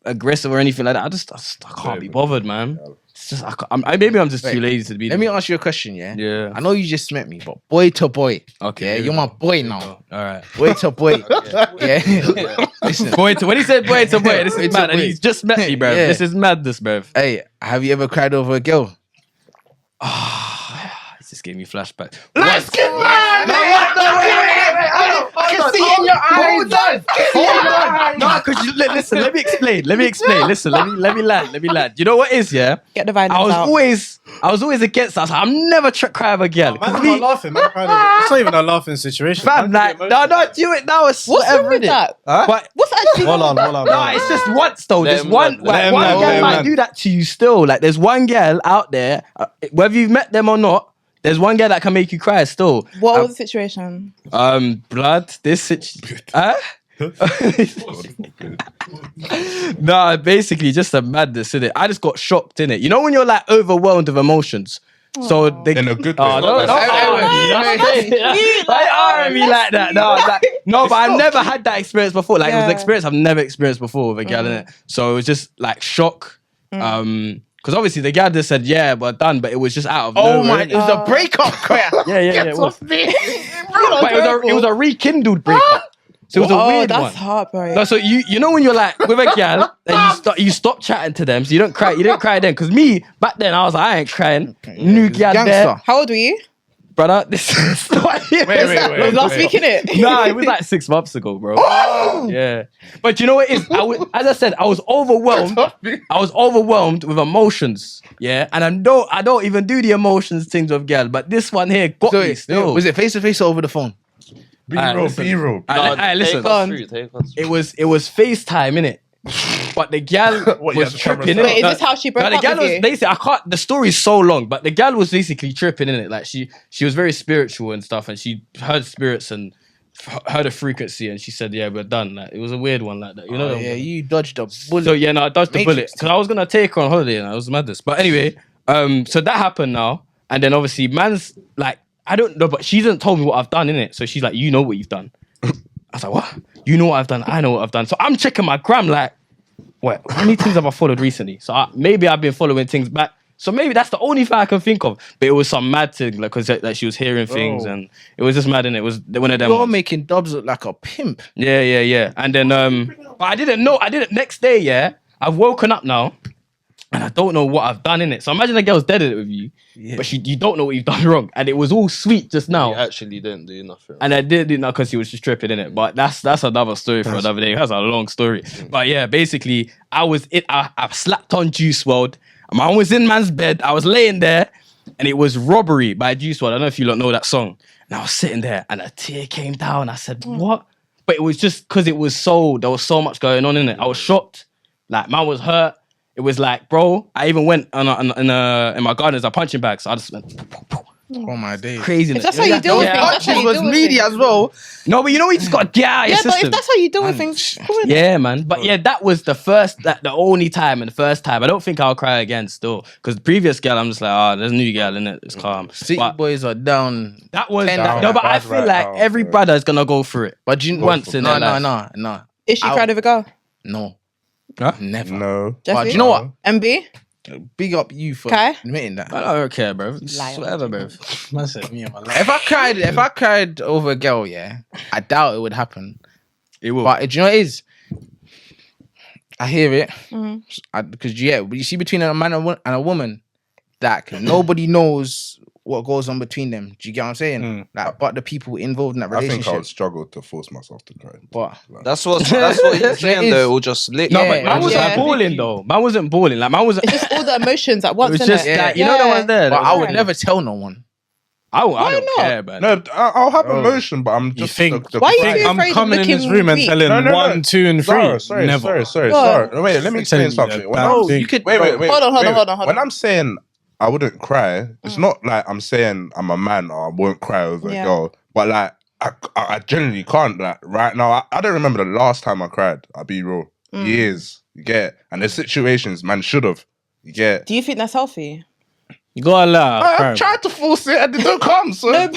aggressive or anything like that, I can't be bothered, man. It's just maybe I'm just too lazy to be. Let me ask you a question, yeah? Yeah. I know you just met me, but boy to boy. Okay, Yeah, here we you're go. my boy now. All right. Boy to boy. Yeah. Listen. Boy to when he said boy to boy, this Boy is to mad, and boy. he's just met me, bro. Yeah. This is madness, bro. Hey, have you ever cried over a girl? This just gave me flashbacks. Let's get mad! I can see in your eyes. Nah, because listen, let me explain. Listen, let me land. You know what is, yeah? Get the violence I was out. always against that. So I'm never cry of a girl. Man, I'm not laughing. Man, it's not even a laughing situation. Fam, like, no, do it now. It's What's wrong with that? But What's actually Hold wrong? on. no, it's just once though. Let There's him one, land, like, let him one land, girl let him might land. do that to you still. Like, there's one girl out there, whether you've met them or not, there's one girl that can make you cry still. What was the situation? Blood, this situation. Nah, basically just a madness in it. I just got shocked in it. You know when you're like overwhelmed with emotions. So they In a good way. Oh, don't me like that. No, but I've never had that experience before. Like it was an experience I've never experienced before with a gal in it. So it was just like shock. Because obviously the gal just said yeah, but done. But it was just out of Oh nowhere. my! It was a breakup. Yeah. It was. But it was a rekindled breakup. So it was a weird that's one. heartbreak. No, so you know when you're like with a gal and you stop chatting to them, so you don't cry. You didn't cry then, because me back then I was like I ain't crying. New gal there, Gangster. How old were you? brother. This is not Wait. It was last week, innit? Nah, it was like 6 months ago, bro. Yeah, but you know what it is? As I said, I was overwhelmed. I was overwhelmed with emotions. Yeah, and I don't even do the emotions things with gal, but this one here got me still. Was it face to face or over the phone? B-roll. Listen. Take us through. It was FaceTime, innit? But the gal was tripping. Wait, is this how she broke the up gal with was you? basically, I can't. The story's so long, but the gal was basically tripping in it. Like she was very spiritual and stuff, and she heard spirits and heard a frequency, and she said, "Yeah, we're done." Like it was a weird one like that, you know. Yeah, you dodged a bullet. So yeah, no, I dodged the bullet Matrix. because I was gonna take her on holiday, and I was madness. But anyway, so that happened now, and then obviously, man's like, I don't know, but she hasn't told me what I've done in it. So she's like, "You know what you've done." I was like, "What? You know what I've done? I know what I've done." So I'm checking my gram, like, what? How many things have I followed recently? So maybe I've been following things back. So maybe that's the only thing I can think of. But it was some mad thing, like, because like, she was hearing things, and it was just mad, and it was one of them. You're ones. making Dubs look like a pimp. Yeah. And then, but I didn't know. Next day, yeah, I've woken up now, and I don't know what I've done in it. So imagine a girl's dead in it with you, but you don't know what you've done wrong, and it was all sweet just now. You actually didn't do nothing. And I did it now because he was just tripping in it. But that's another story for another day. That's a long story. But yeah, basically, I slapped on Juice WRLD. Man was in man's bed. I was laying there, and it was Robbery by Juice WRLD. I don't know if you don't know that song. And I was sitting there, and a tear came down. I said, "What?" But it was just because there was so much going on in it. I was shocked. Like man was hurt. It was like, bro. I even went in my garden as a punching bag. So I just went. Oh my days. Craziness. If that's how you deal with things, that's how Punches you was deal with meaty things. as well. No, but you know, you just got to get out of your Yeah, but system. if that's how you deal with things, cool, innit? Yeah, man. But yeah, that was the only time and the first time. I don't think I'll cry again still. Because the previous girl, I'm just like, there's a new girl in it. It's calm. City But boys are down. that was Down. no, but I Bad feel right like now, every yeah. brother is gonna go through it. But you Once in their life. No. Is she cried over a girl? No. Huh? Never. No. But Jeffy? do you know what? MB? Big up you for Okay. admitting that. I don't care, bro. Liar. Whatever, bro. Man said me and my life. If I cried over a girl, yeah, I doubt it would happen. It will. But do you know what it is? I hear it Mm-hmm. because you see between a man and a woman, that nobody knows what goes on between them. Do you get what I'm saying? Like, but the people involved in that I think relationship. I would struggle to force myself to cry. But That's what he's saying though. It will just lick. No, Yeah, but man wasn't yeah. balling though. Man wasn't balling. Like man wasn't. It's just all the emotions at It once, was innit? just Yeah. like, you know the ones there. I would Yeah. never tell no one. I Why don't not? care, man. No, I'll have emotion, but I'm just. think- the Why you cry- so I'm afraid of coming in this looking room and weak? telling No. 1, 2, and 3. Sorry. Never. Go No, wait, let me explain telling you something. a When bad I'm- thing. You could Wait. Hold on. When I'm saying I wouldn't cry, it's not like I'm saying I'm a man or I won't cry over Yeah. a girl. But like, I genuinely can't. Like right now, I don't remember the last time I cried. I'll be real. Years, you get. And the situations, man, should have. You get. Do you think that's healthy? You gotta allow. I tried to force it and it don't come. So No,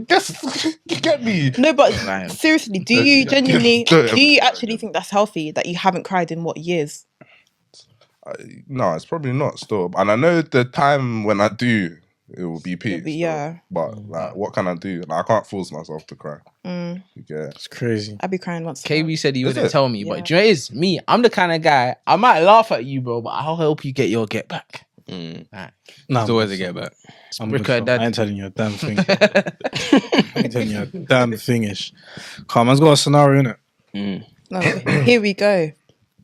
guess you get me. No, but Right. seriously, do you genuinely, Don't- do you actually think that's healthy that you haven't cried in what years? No, it's probably not still. And I know the time when I do, it will be peace. yeah. But like, what can I do? Like, I can't force myself to cry. You get. It's crazy. I'd be crying once. a month. KB said he Is wouldn't it? tell me, Yeah. but do you know what it is? Me, I'm the kind of guy, I might laugh at you, bro, but I'll help you get your get back. Right. Nah, It's always a get back. I'm Brick good, her fam. dad. I ain't telling you a damn thing. I ain't telling you a damn thingish. Come, man's got a scenario in it. No, here we go.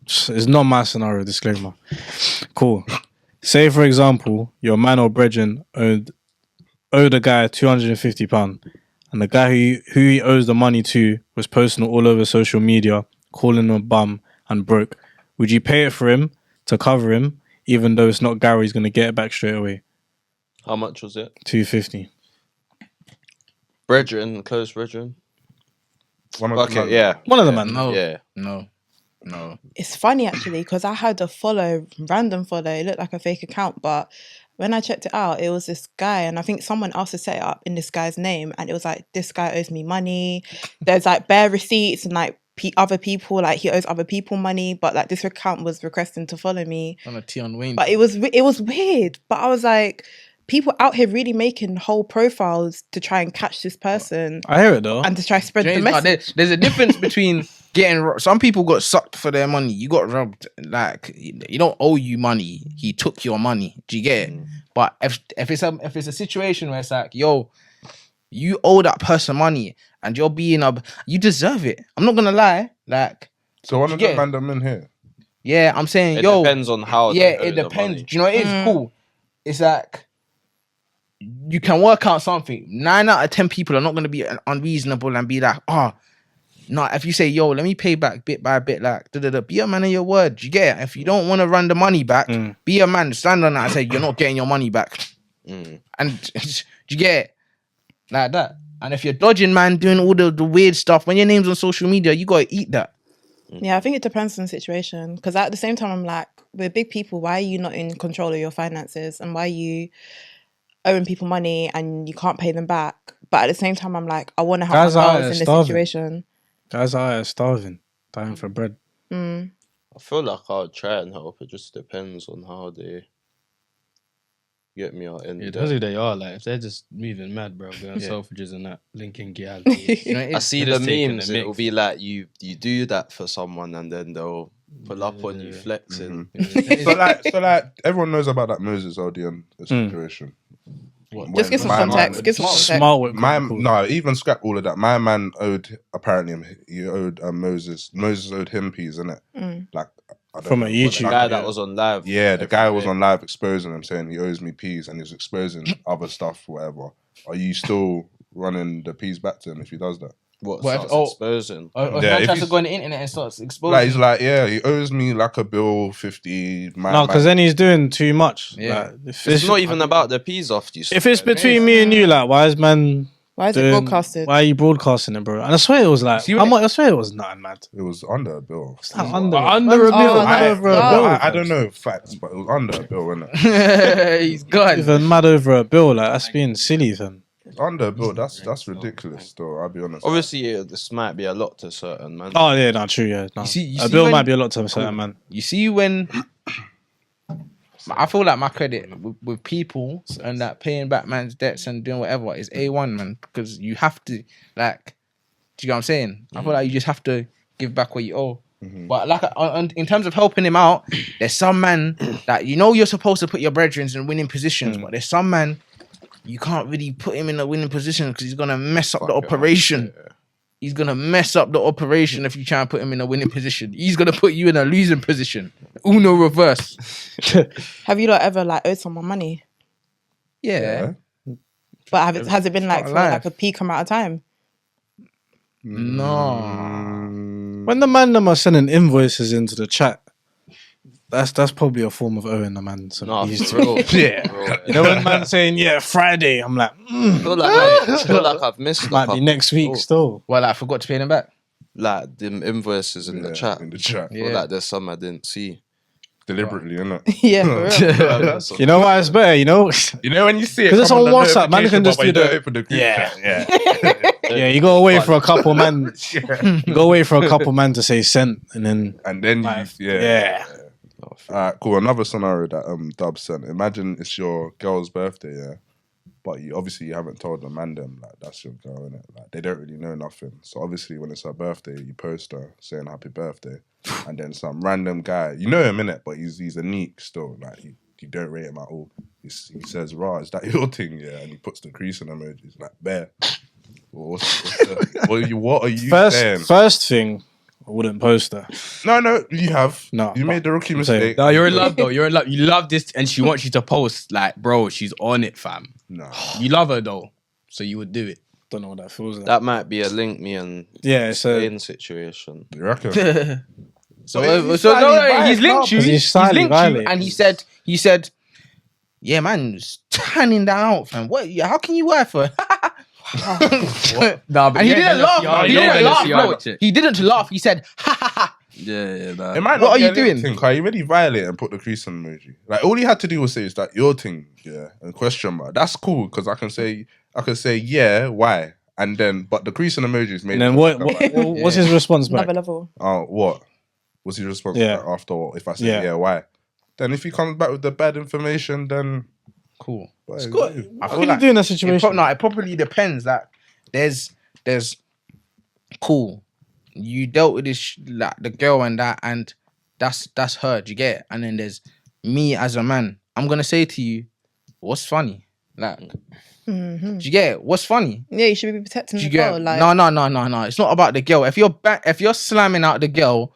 It's not my scenario, disclaimer. Cool. Say, for example, your man or brethren owed a guy £250, and the guy who he owes the money to was posting it all over social media, calling him a bum and broke. Would you pay it for him to cover him, even though it's not Gary's going to get it back straight away? How much was it? $250. Brethren, close brethren. One of the Okay, man- yeah. One of the man. No, Yeah. no. It's funny actually because I had a random follow. It looked like a fake account, but when I checked it out, it was this guy, and I think someone else had set it up in this guy's name, and it was like, this guy owes me money. There's like bare receipts and like other people, like he owes other people money, but like this account was requesting to follow me. On a T on Wayne. But it was weird. But I was like, people out here really making whole profiles to try and catch this person I hear it though. and to try to spread the James, message. there's a difference between getting some people got sucked for their money. You got robbed. Like, you don't owe you money. He took your money. Do you get it? But if it's a situation where it's like, yo, you owe that person money and you're being you deserve it. I'm not gonna lie. Like, So one of Yeah. the random in here. yeah, I'm saying, It yo, depends on how. yeah, they owe it the depends. money. Do you know what it is? Cool. It's like you can work out something. 9 out of 10 people are not going to be unreasonable and be like, oh, no. If you say, yo, let me pay back bit by bit, like, be a man of your word. You get it? If you don't want to run the money back, be a man. Stand on that and say, you're not getting your money back. And do you get it? Like that. And if you're dodging, man, doing all the weird stuff, when your name's on social media, you got to eat that. Yeah, I think it depends on the situation. Because at the same time, I'm like, we're big people. Why are you not in control of your finances? And why are you owing people money and you can't pay them back? But at the same time, I'm like, I want to help Guys my out girls there in this starving. situation. Guys are out here starving, dying for bread. I feel like I'll try and help. It just depends on how they get me out in Yeah, there. that's who they are. Like, if they're just moving mad, bro, going Selfridges and that, linking reality. You know, it I is. see They're the just taking memes. the It'll mix. be like you do that for someone, and then they'll pull up on you flexing. So like everyone knows about that Moses Aldian situation. Just give some My context. man- Give some context. Smart with No, even scrap all of that. My man owed Moses. Moses owed him peas, innit? Like, I don't From know, a but YouTube The like- guy that was on live. Yeah, the guy was every on live exposing him, saying he owes me peas, and he's exposing other stuff, whatever. Are you still running the peas back to him if he does that? What What if- starts exposing? Or Yeah, yeah, if tries to he's- go on the internet and starts exposing. Like he's like, yeah, he owes me like a bill 50. No, because then he's doing too much. Yeah. Like, if It's not even about the peas off you. if it's between me and you, like, why is man? Why is it doing- broadcasted? Why are you broadcasting it, bro? And I swear it was like, See how what- much? I swear it was nothing mad. it was under a bill. It's not under Under a bill. Oh, mad no, over a God. bill. I don't know facts, but it was under a bill, innit? He's gone. Even mad over a bill, like that's being silly, fam. It's under a bill. That's ridiculous, though. I'll be honest. Obviously, this might be a lot to certain man. Oh yeah, no, true, yeah. No. You a see bill when- might be a lot to a certain man. You see when I feel like my credit with people and that paying back man's debts and doing whatever is A1, man, because you have to, like, do you know what I'm saying? I feel like you just have to give back what you owe. But like in terms of helping him out, there's some man that you know you're supposed to put your brethren in winning positions, but there's some man you can't really put him in a winning position because he's gonna mess up the operation. He's gonna mess up the operation if you try and put him in a winning position. He's gonna put you in a losing position. Uno reverse. Have you not ever like owed someone money? Yeah. But has it been like Not for alive. like a peak amount of time? No. When the man them are sending invoices into the chat, that's probably a form of owing the man. Some No, fees. for real. Yeah. For real. You know when man saying yeah Friday, I'm like I feel like I've missed might be next week still. Well, I forgot to pay them back. like them invoices in the chat. In the chat. I feel like there's some I didn't see. Deliberately, innit? Yeah, for real. You know why it's better, you know? You know when you see it, 'Cause it's come on the WhatsApp, man, you can notification just bar, do but you don't the- open the group Yeah. chat, yeah. Yeah, you gotta wait for a couple man. You gotta wait for a couple man to say sent, and then And then yeah. Alright, cool. Another scenario that Dub sent. Imagine it's your girl's birthday, yeah. But you obviously you haven't told the man them like that's your girl, innit? Like they don't really know nothing. So obviously when it's her birthday, you post her saying happy birthday, and then some random guy, you know him, innit? But he's a neek still. Like you don't rate him at all. He says, "Rah, is that your thing?" Yeah, and he puts the creasing emojis like bear. What are you saying? First thing, I wouldn't post her. No, you have. No, you made the rookie I'm saying- mistake. No, you're in love though. You're in love. You love this, and she wants you to post. Like, bro, she's on it, fam. No. You love her though, so you would do it. Don't know what that feels like. That might be a link me and Yeah, so Spain situation. You reckon? So he's no, slightly he's linked you. He's He's slightly linked you, violent. and he said, yeah, man, tanning that out, fam. What? How can you wear for? Nah, but And he didn't laugh. He didn't laugh. No, Shit. he didn't laugh. He said, ha ha ha. Yeah, nah. It might What not are be you a doing? Thing, you already violate and put the crease emoji. Like all he had to do was say, "Is that your thing?" Yeah, and question mark. That's cool because I can say, yeah, why? And then, but the crease and emojis made. and then what's his response back? Another level. What? What's his response Yeah. back after what? If I say yeah, why? Then if he comes back with the bad information, then Cool. well, It's good. I What feel can like you do in that it, situation? it probably depends. Like, there's cool. You dealt with this like the girl and that, and that's her. Do you get it? And then there's me as a man. I'm gonna say to you, what's funny? Like, do you get it? What's funny? Yeah, you should be protecting Do you the get girl. it? Like, No. It's not about the girl. If you're slamming out the girl,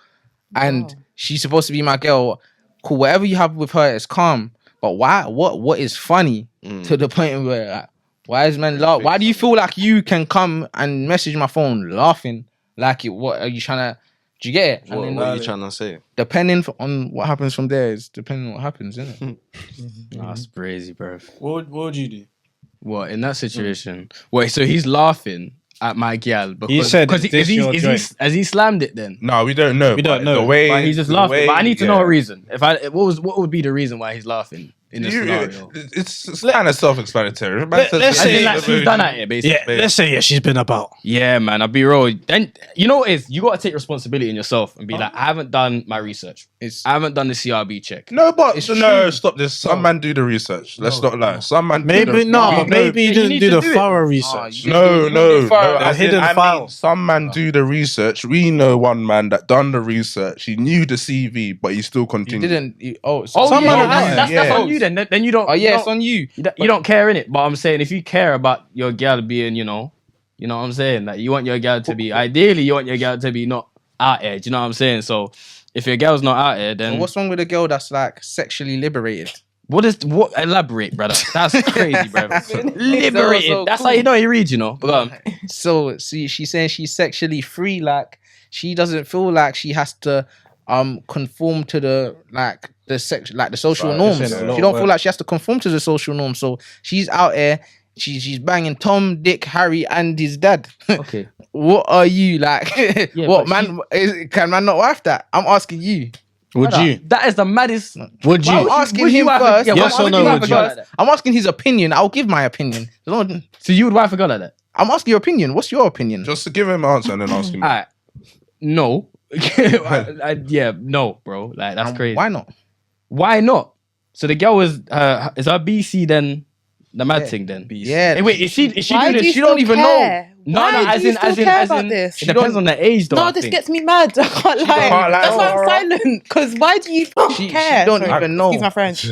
and she's supposed to be my girl, cool. Whatever you have with her is calm. But why? What is funny to the point where like, why is man laugh? Why do you feel like you can come and message my phone laughing like it? What are you trying to? Do you get it? What are you trying to say? Depending on what happens from there is depending on what happens, isn't it? Nah, that's crazy, bro. What would you do? What in that situation? Wait, so he's laughing at my gal because He said, because "Is this your joint?" has he slammed it then? no, we don't know. We don't but know. The way But he's just the laughing. way- But I need to know yeah. a reason. What would be the reason why he's laughing in this scenario? It's kind of self-explanatory. let's As say in, like, she's done at it, basically. Yeah, let's say she's been about. Yeah, man, I'll be real. Then you know what it is? You gotta take responsibility in yourself and be like, I haven't done my research. I haven't done the CRB check. No, but It's no, true. stop this. Some man do the research. Let's not lie. Some man Maybe do maybe you you didn't need do to the do it. thorough research. No. The as in, hidden I mean, file. some man do the research. We know one man that done the research. He knew the CV, but he still You continued. didn't. Oh, Some yeah, man that's yeah. on you then. Then you don't. Oh yeah, you it's don't, on you. you don't care in it. But I'm saying if you care about your gal being, you know what I'm saying. Like you want your gal to be. Ideally, you want your gal to be not out here. Do you know what I'm saying? So if your gal's not out here, then And what's wrong with a girl that's like sexually liberated? what elaborate, brother? That's crazy, brother. Liberated. So That's cool. how you know you read, you know. But So see, she's saying she's sexually free. Like she doesn't feel like she has to conform to the the social Right, norms. you're She saying a lot don't of feel like she has to conform to the social norms. So she's out there. She's banging Tom, Dick, Harry, and his dad. okay. What are you like? Yeah, what but man can man not wife that? I'm asking you. Would Brother, you? That is the maddest. Would I'm you? asking would you him wife a- first. yeah, Yes I'm or no, asking him would you? first. I'm asking his opinion. I'll give my opinion. So you would wife a girl like that? I'm asking your opinion. What's your opinion? Just to give him an answer and then ask him. Alright. No. Yeah, no, bro. Like that's crazy. Why not? Why not? So the girl is her BC then the mad thing then? Yeah. Hey, wait, is she Why doing do this? you She don't still even care? know. No, Why no, do as you in, still as in, care as about in, this? it depends on the age, though. No, I this think. gets me mad. I can't lie. can't lie. That's why I'm Oh, silent. Because why do you She care? don't Sorry, even know. Excuse my French.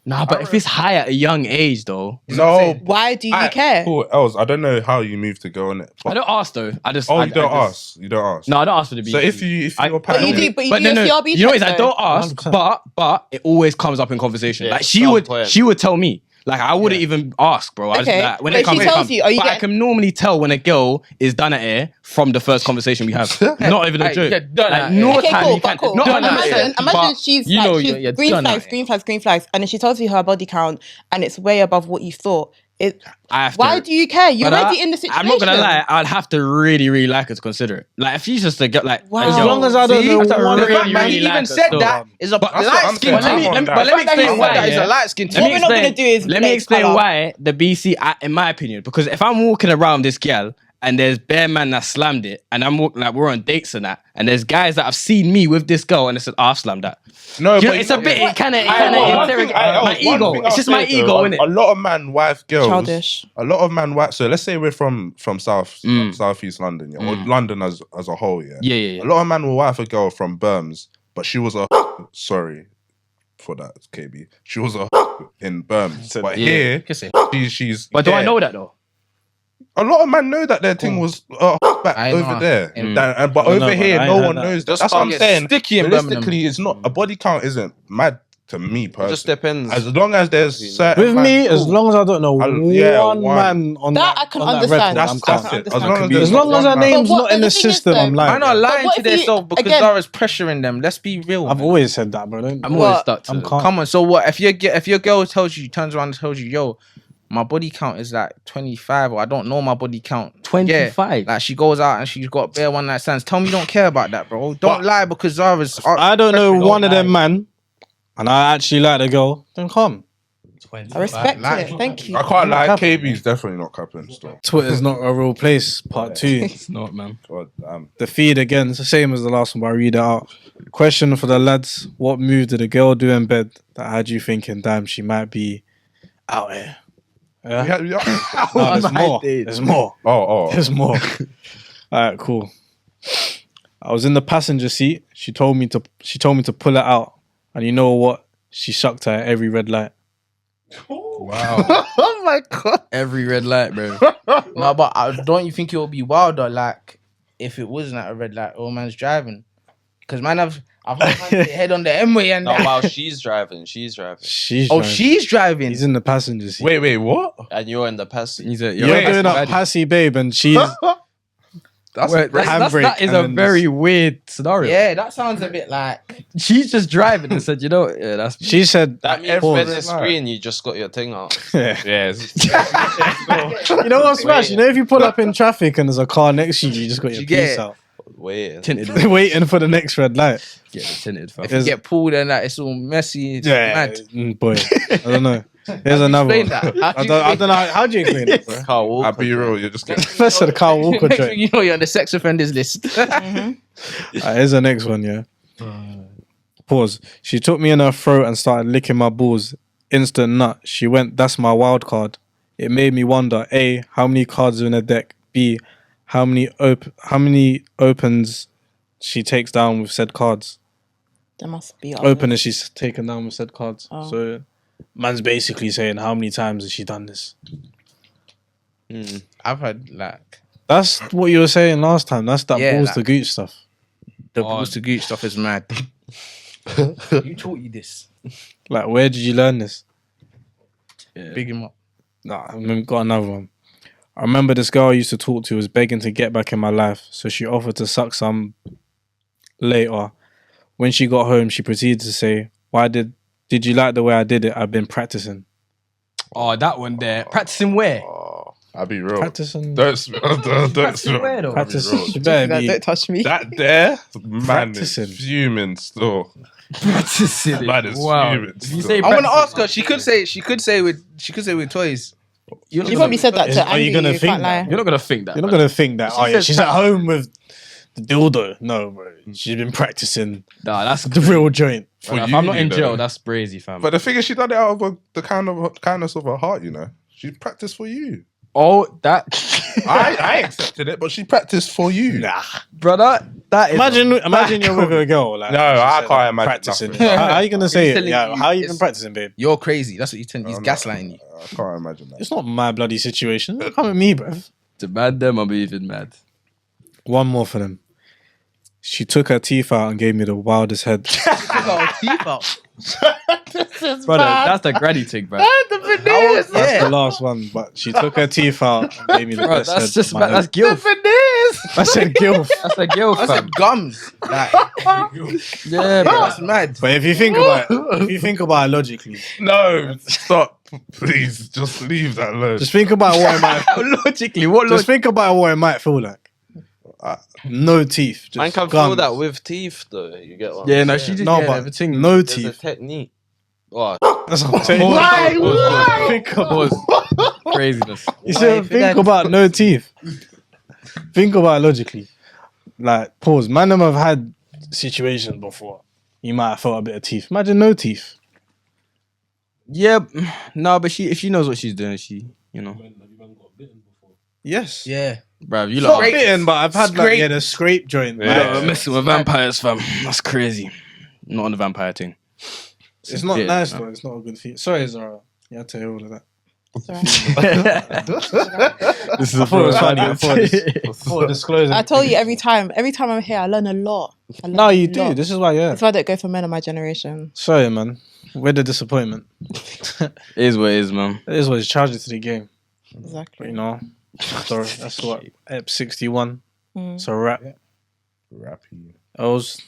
Nah, but if it's high at a young age, though, No. Why do you Alright, care? Cool. Els, I don't know how you moved to go on it. I But, don't ask though. I just. oh, I, you don't I just- ask. You don't ask. No, I don't ask for the BC. So if you're But passionate, you do a CRB You know what it is? check, I don't though. ask, 100%. but it always comes up in conversation. Yeah, like at she some would, point. she would tell me. Like I wouldn't even ask, bro. I just, Okay, like, when but it comes, she it tells comes. you, are you But I getting- can normally tell when a girl is done at air from the first conversation we have. Not even a Hey, joke. yeah, done Like, at no air. Okay, time cool, you but can. cool. Not But done at air. imagine But she's you know like, she's you're green done flags, at green flags, green flags, and then she tells you her body count, and it's way above what you thought. I have Why to- do you care? You're But already in the situation. I'm not gonna lie. I'd have to really, really like her to consider it. Like if she's just a girl, like Wow. a As girl- long as I don't See? know That's a one The really, fact that really he like even her said still. that is a That's what light I'm skin. saying. But let me- I'm on let me- that. but let me The fact that he explain said why, that is yeah. a light skin. What we're not gonna do is let me make explain colour. why the BC, in my opinion, because if I'm walking around this gal and there's bare man that slammed it, and I'm walking like we're on dates and that, and there's guys that have seen me with this girl and they said, "Oh, I've slammed that." no, You know, but it's a bit. It kind of one thing- interrogate my one ego. thing It's I'll just my say, ego, though, innit? A lot of man wife girls. Childish. A lot of man wife. So let's say we're from southeast London, yeah, or London as a whole, yeah. Yeah. A lot of man will wife a girl from Birms, but she was a sorry for that, KB. She was a in Birms, but Yeah. here Kiss it. she's. But do I yeah. know that though? A lot of men know that their thing was back I over know. there, Mm. But I over know, here, man. I no ain't one heard that. knows. Just That's what I'm can't get saying. sticky in Birmingham. Realistically, it's not a body count. Isn't mad to me It personally. just depends. As long as there's certain With man, me, as cool. long as I don't know one one. man on That that, I can on that understand. record, I'm That's calm. it. As Understand. long as there's As not long as one our man. name's But what- not in but the the thing is, system, though- I'm like, Man are lying what to if you- themselves because again- Zara's pressuring them. Let's be real. I've man. always said that, bro. Don't, I'm always What? stuck to I'm it. calm. Come on. So what? If your girl turns around and tells you, yo, my body count is like 25, or I don't know my body count. 25? Yeah, like she goes out and she's got bare one night stands. Tell me you don't care about that, bro. Don't lie because Zara's. I don't know pressuring one you. of them, man, and I actually like the girl. Then calm. I respect Like- it. Thank you. I can't lie. capping. KB's definitely not capping. Still, Twitter's not a real place. Part 2. It's not, man. God damn. The feed again. It's the same as the last one, but I read it out. Question for the lads: what move did a girl do in bed that had you thinking, damn, she might be out here? Yeah. No, there's more. There's more. Oh. There's more. All right, cool. I was in the passenger seat. She told me to pull it out, and you know what? She sucked her at every red light. Wow. Oh my god. Every red light, bro. No, but don't you think it would be wilder, like if it wasn't at a red light, old man's driving? Because man, I've had man head on the M-way and No, that. while she's driving, She's Oh, driving. she's driving. He's in the passenger seat. Wait, what? and you're in the passenger. He's a, You're Wait, doing up That's passy babe, and she's That's that handbrake is and a then very weird scenario. Yeah, that sounds a bit like. She's just driving and said, you know, yeah, that's she said That means pause. when it's green, you just got your thing out. yes. You know what's smash? You know if you pull up in traffic and there's a car next to you, you just got your You get piece it. out. Wait. tinted. Waiting for the next red light. Get the tinted, fam. If you get pulled and that, it's all messy. It's Yeah, mad. boy. I don't know. Here's another one. Explain that. I don't know. How do you explain it, bro? Carl Walker. I'll be real. You're just getting. First of the Carl Walker Next joint. thing you know, you're on the sex offenders list. Here's the next one, yeah. Pause. She took me in her throat and started licking my balls. Instant nut. She went, that's my wild card. It made me wonder, A, how many cards are in a deck? B, how many opens she takes down with said cards? There must be Openers she's taken down with said cards. Oh. So man's basically saying, how many times has she done this? I've had like That's what you were saying last time. That's that Yeah, balls like- to gooch stuff. the balls to gooch stuff is mad. Who taught you this? Like, where did you learn this? Big him up. Nah, I've got another one. I remember this girl I used to talk to was begging to get back in my life, so she offered to suck some later. When she got home, she proceeded to say, "Why did you like the way I did it? I've been practicing." Oh, that one there. Practicing where? I'll be real. Practicing. Don't where though? Practicing. She better be. Don't touch me. That there, man, Practicing. is fuming still. Practicing. Man is Wow. fuming If you still. say I want to practicing- ask her. She could say with toys. You're not You gonna- probably said that to Are you Andy. gonna You think can't lie. that? You're not gonna think that. You're not man. gonna think that. She Oh yeah, says she's at home with the dildo. No, bro. She's been practicing Nah, that's the real joint. For If you, I'm not in though. jail, that's brazy, fam. But the thing is, she done it out of the kindness of her heart. You know, she practiced for you. oh, that I accepted it, but she practiced for you. Nah. brother, that is Imagine you're with a girl. Like, No, she I said, can't imagine practicing. nothing. How are you gonna say it? telling Yeah, you how you been it's- practicing, babe? You're crazy. That's what you tend. He's I'm not- gaslighting you. I can't imagine that. It's not my bloody situation. Come at me, bruv. to mad them. I'm even mad. One more for them. She took her teeth out and gave me the wildest head. Brother, that's the granny thing, bro. That's the last one, but she took her teeth out and gave me the Bro, best that's head. just of my mad. That's head. guilt. I said gilf. That's a guilt, I fam. said gums. Like, Yeah, bro. that's mad. But if you think about it logically, No, stop, please. Just leave that alone. just think about what it might. Logically, what Just think about what it might feel like. No teeth. Just Man can gums. feel that with teeth, though. You get what Yeah, I'm no, saying? she did. No, yeah, but everything. no There's a teeth. technique. Oh, That's what I'm saying. Why? Think about, Craziness. you see, think about no teeth. Think about it logically. Like, pause. Man, them have had situations before. You might have felt a bit of teeth. Imagine no teeth. Yeah, no, but if she knows what she's doing, you know, Yes. Yeah. bro, you Not like, bitten, but I've had like Scrape. the scrape joint. Yeah. we're messing with vampires, fam. That's crazy. Not on the vampire thing. It's not Yeah, nice no. though. It's not a good feat. Sorry, Zara. You had to hear all of that. It's alright. This is I thought it was funny. Full disclosure. I told you every time I'm here, I learn a lot. No, you do. This is why, yeah. That's why I don't go for men of my generation. Sorry, man. We're the disappointment. It is what it is, man. It is what is charged to the game. Exactly. But, you know, so that's what Ep 61. So wrap. Rappy. Els,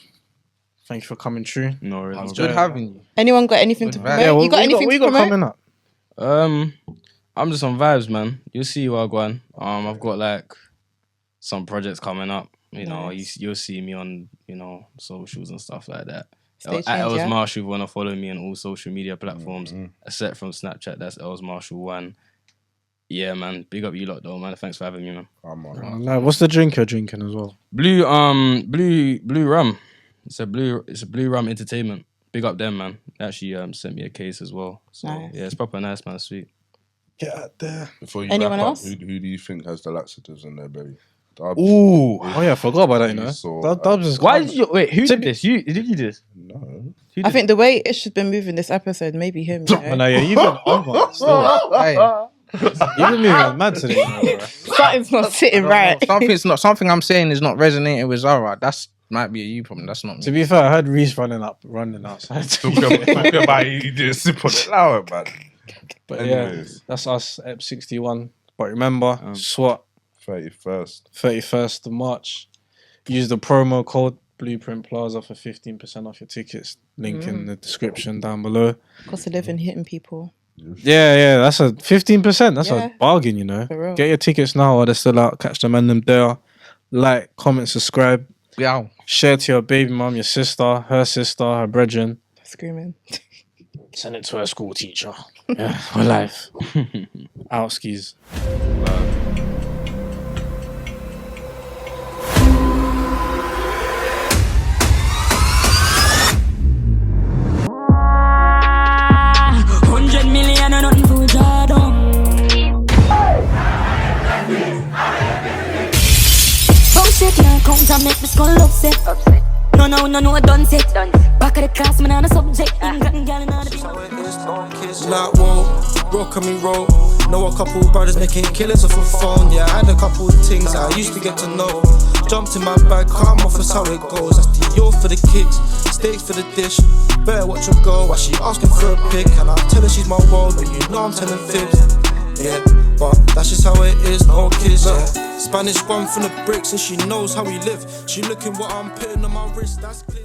thank you for coming through. No, really. It's good having you. Anyone got anything to promote? Yeah, you got anything to promote? coming up? I'm just on vibes, man. You'll see what I'm going. I've got like some projects coming up. You know, you'll see me on, you know, socials and stuff like that. Stay tuned, At Els yeah? Marshall, if you want to follow me on all social media platforms. Except from Snapchat, that's Els Marshall 1. Yeah, man. Big up you lot though, man. Thanks for having me, man. No, what's the drink you're drinking as well? Blue rum. It's a blue rum entertainment. Big up them, man. They actually sent me a case as well. So Nice. yeah, it's proper nice, man. Sweet. Get out there. Before you Anyone wrap else? up, who do you think has the laxatives in their belly? Dubs. Ooh. Oh yeah, I forgot about that, you know. So, Dubs is Why did you wait? Who did this? Did you do this? No. I think the way Ish has been moving this episode, maybe him. You Oh, know? no, yeah, you've been on one still. Hey, You've been moving mad today, you know, bro. Something's not sitting right. something I'm saying is not resonating with Zara. That's might be a you problem. That's not me. To be fair, I heard Reese running outside. Talk about you did sip on it loud, man. But Anyways. yeah, that's us, Ep 61. But remember, S.W.A.T, 31st. 31st of March. Use the promo code Blueprint Plaza for 15% off your tickets. Link in the description down below. Cost of living hitting people. Yeah, that's a 15%. That's Yeah. a bargain, you know. For real. Get your tickets now while they're still out. Catch them and them there. Like, comment, subscribe. Yeah. Share to your baby mum, your sister, her brethren. Screaming. Send it to her school teacher. Yeah, we're live. Out skis. Count and make me skull upset. No, I done set. Back of the class, man, on a subject. England, girl, and all the Kids like, whoa, rock on me, roll. Know a couple brothers making killers off a phone. Yeah, I had a couple things I used to get to know. Jumped in my bag, calm off, that's how it goes. That's the yo for the kicks, steaks for the dish. Better watch her go, while she asking for a pic. And I tell her she's my world, but you know I'm telling fibs. Yeah, but that's just how it is, no kids, yeah. Spanish one from the bricks and she knows how we live. She looking what I'm putting on my wrist, that's clear.